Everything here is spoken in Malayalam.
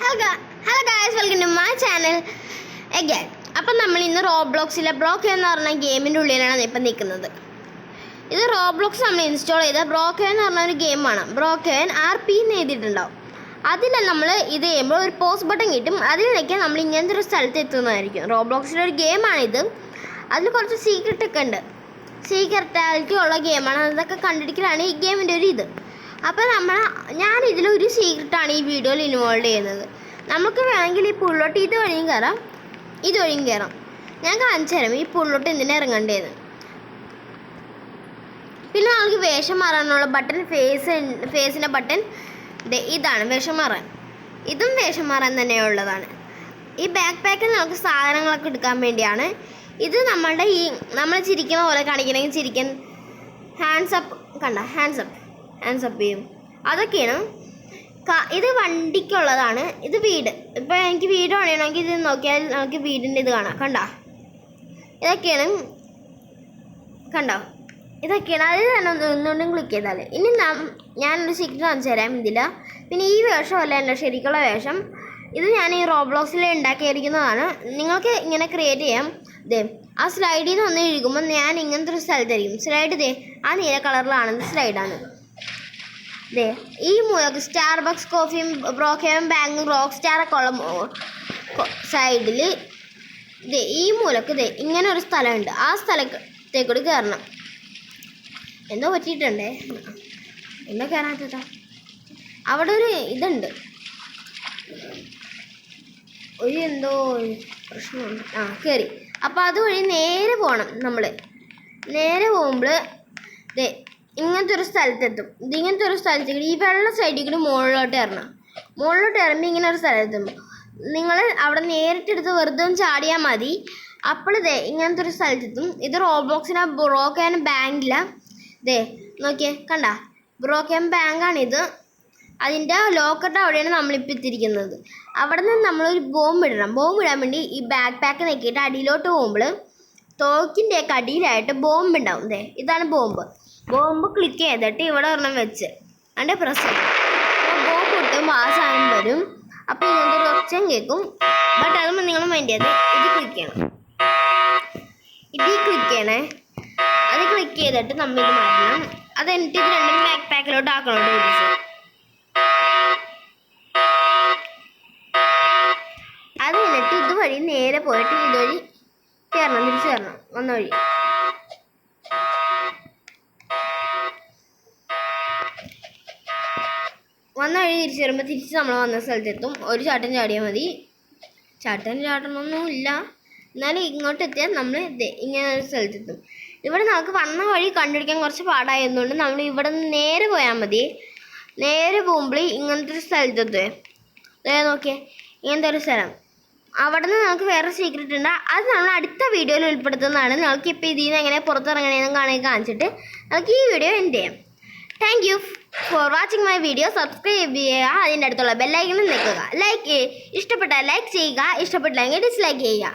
Hello guys, welcome to my channel again. അപ്പം നമ്മൾ ഇന്ന് റോബ്ലോക്സിലെ ബ്രോക്ക് എന്ന് പറഞ്ഞ ഗെയിമിൻ്റെ ഉള്ളിലാണ് ഇപ്പം നിൽക്കുന്നത്. ഇത് റോബ്ലോക്സ് നമ്മൾ ഇൻസ്റ്റാൾ ചെയ്ത ബ്രോക്ക് എന്ന് പറഞ്ഞ ഒരു ഗെയിമാണ്. ബ്രോക്ക് RP എന്ന് എഴുതിയിട്ടുണ്ടാവും. അതിൽ നമ്മൾ ഇത് ചെയ്യുമ്പോൾ ഒരു പോസ്റ്റ് ബട്ടൺ കിട്ടും. അതിലേക്ക് നമ്മൾ ഇങ്ങനത്തെ ഒരു സ്ഥലത്ത് എത്തുന്നതായിരിക്കും. റോബ്ലോക്സിലെ ഒരു ഗെയിമാണിത്. അതിൽ കുറച്ച് സീക്രട്ടൊക്കെ ഉണ്ട്. സീക്രട്ടാലിറ്റി ഉള്ള ഗെയിമാണ്. അതൊക്കെ കണ്ടിരിക്കലാണ് ഈ ഗെയിമിൻ്റെ ഒരു ഇത്. അപ്പോൾ ഞാൻ ഇതിലൊരു സീക്രട്ടാണ് ഈ വീഡിയോയിൽ ഇൻവോൾവ് ചെയ്യുന്നത്. നമുക്ക് വേണമെങ്കിൽ ഈ പുള്ളോട്ട് ഇതുവഴിയും കയറാം, ഇതുവഴിയും കയറാം. ഞാൻ കാണിച്ചു തരാം ഈ പുള്ളോട്ട് എന്തിനാ ഇറങ്ങേണ്ടതെന്ന്. പിന്നെ നമുക്ക് വേഷം മാറാനുള്ള ബട്ടൺ, ഫേസിൻ്റെ ബട്ടൺ ഇതാണ് വേഷം മാറാൻ. ഇതും വേഷം മാറാൻ തന്നെയുള്ളതാണ്. ഈ ബാക്ക് പാക്കിൽ നമുക്ക് സാധനങ്ങളൊക്കെ എടുക്കാൻ വേണ്ടിയാണ്. ഇത് നമ്മളുടെ നമ്മൾ ചിരിക്കുന്ന പോലെ കാണിക്കണമെങ്കിൽ ചിരിക്കാൻ ഹാൻഡ്സ് അപ്പ് കണ്ട, ഹാൻഡ്സ് അപ്പ് ചെയ്യും. അതൊക്കെയാണ്. ഇത് വണ്ടിക്കുള്ളതാണ്. ഇത് വീട്. ഇപ്പോൾ എനിക്ക് വീട് പണിയണമെങ്കിൽ ഇത് നോക്കിയാൽ നമുക്ക് വീടിൻ്റെ ഇത് കാണാം. ഇതൊക്കെയാണ്. ഇതൊക്കെയാണ്. അത് തന്നെ ഒന്നുകൊണ്ടും ക്ലിക്ക് ചെയ്താൽ. ഇനി ഞാനൊരു സീക്രട്ട് കാണിച്ചു തരാം ഇതില്ല. പിന്നെ ഈ വേഷമല്ല എൻ്റെ ശരിക്കുള്ള വേഷം. ഇത് ഞാൻ ഈ റോബ്ലോക്സിൽ ഉണ്ടാക്കിയിരിക്കുന്നതാണ്. നിങ്ങൾക്ക് ഇങ്ങനെ ക്രിയേറ്റ് ചെയ്യാം. ആ സ്ലൈഡിൽ നിന്ന് ഒന്ന് ഇഴുകുമ്പോൾ ഞാൻ ഇങ്ങനത്തെ ഒരു സ്ഥലത്തായിരിക്കും. സ്ലൈഡ് ആ നീല കളറിലാണ് സ്ലൈഡാണ്. ഈ മൂലക്ക് സ്റ്റാർബക്സ് കോഫിയും ബ്രോക്കേവും ബാങ്കും റോക്ക് സ്റ്റാറൊക്കെ ഉള്ള സൈഡിൽ ഈ മൂലക്ക് ഇങ്ങനെ ഒരു സ്ഥലമുണ്ട്. ആ സ്ഥലത്തേക്കൂടി കയറണം. എന്തോ പറ്റിയിട്ടുണ്ടേ, എന്തോ കയറാത്തതാ. അവിടെ ഒരു ഇതുണ്ട്, എന്തോ പ്രശ്നമുണ്ട്. കയറി. അപ്പോൾ അതുവഴി നേരെ പോകണം. നമ്മൾ നേരെ പോകുമ്പോൾ ഇങ്ങനത്തെ ഒരു സ്ഥലത്തെത്തും. ഇങ്ങനത്തെ ഒരു സ്ഥലത്തേക്ക് ഈ വെള്ള സൈഡിൽ കൂടി മുകളിലോട്ട് ഇറങ്ങണം. മുകളിലോട്ട് ഇറങ്ങി ഇങ്ങനെ ഒരു സ്ഥലത്തെത്തുമ്പോൾ നിങ്ങൾ അവിടെ നേരിട്ടെടുത്ത് വെറുതെ ചാടിയാൽ മതി. അപ്പോൾ ഇങ്ങനത്തെ ഒരു സ്ഥലത്തെത്തും. ഇത് റോബ്ലോക്സിനെ ബ്രോക്ക് ബാങ്കിലാണ്. നോക്കിയേ, കണ്ട, ബ്രോക്ക് ബാങ്കാണിത്. അതിൻ്റെ ലോക്കറിൻ്റെ അവിടെയാണ് നമ്മളിപ്പോൾ എത്തിയിരിക്കുന്നത്. അവിടെ നിന്ന് നമ്മളൊരു ബോംബ് ഇടണം. ബോംബ് ഇടാൻ വേണ്ടി ഈ ബാക്ക് പാക്ക് നോക്കിയിട്ട് അടിയിലോട്ട് പോകുമ്പോൾ തോക്കിൻ്റെയൊക്കെ അടിയിലായിട്ട് ബോംബ് ഉണ്ടാവും. ഇതാണ് ബോംബ്. ബോംബ് ക്ലിക്ക് ചെയ്തിട്ട് ഇവിടെ ഒരെണ്ണം വെച്ച് അതിൻ്റെ പ്രസ് ചെയ്യും. അപ്പോൾ ബോംബ് കിട്ടുമ്പോൾ ആ സാധനം വരും. അപ്പോൾ ഇങ്ങനത്തെ ഒരു ഒച്ചയും കേൾക്കും. ബട്ട് അതൊന്നും നിങ്ങൾ മൈൻഡ് ചെയ്ത് ഇത് ക്ലിക്ക് ചെയ്യണം. അത് ക്ലിക്ക് ചെയ്തിട്ട് നമ്മൾ ഇത് മാറ്റണം. അത് എന്നിട്ട് ഇത് രണ്ടും ബാക്ക് പാക്കിലോട്ട് ആക്കണോട്ട് തിരിച്ച്. അത് എന്നിട്ട് ഇതുവഴി നേരെ പോയിട്ട് ഇതുവഴി കയറണം, തിരിച്ച് കയറണം. വന്ന വഴി തിരിച്ച് വരുമ്പോൾ തിരിച്ച് നമ്മൾ വന്ന സ്ഥലത്തെത്തും. ഒരു ചാട്ടം ചാടിയാൽ മതി. ചാട്ടണമൊന്നും ഇല്ല, എന്നാലും ഇങ്ങോട്ട് എത്തിയാൽ നമ്മൾ ഇങ്ങനെ ഒരു സ്ഥലത്തെത്തും. ഇവിടെ നമുക്ക് വന്ന വഴി കണ്ടുപിടിക്കാൻ കുറച്ച് പാടായതുകൊണ്ട് നമ്മൾ ഇവിടെ നിന്ന് നേരെ പോയാൽ മതി. നേരെ പോകുമ്പോൾ ഇങ്ങനത്തെ ഒരു സ്ഥലത്തെത്തുവേ. നോക്കിയേ, ഇങ്ങനത്തെ ഒരു സ്ഥലം. അവിടെ നിന്ന് നമുക്ക് വേറെ സീക്രട്ട് ഉണ്ട്. അത് നമ്മൾ അടുത്ത വീഡിയോയിൽ ഉൾപ്പെടുത്തുന്നതാണ്. നമുക്ക് ഇപ്പോൾ ഇതിൽ നിന്ന് എങ്ങനെ പുറത്തിറങ്ങണമെന്ന് കാണിച്ചിട്ട് നമുക്ക് ഈ വീഡിയോ എൻഡ് ചെയ്യാം. Thank you for watching my video. Subscribe ചെയ്യുക, അതിൻ്റെ അടുത്തുള്ള ബെല്ലൈക്കണിൽ നിൽക്കുക. ഇഷ്ടപ്പെട്ടാൽ ലൈക്ക് ചെയ്യുക, ഇഷ്ടപ്പെട്ടില്ലെങ്കിൽ ഡിസ്ലൈക്ക് ചെയ്യുക.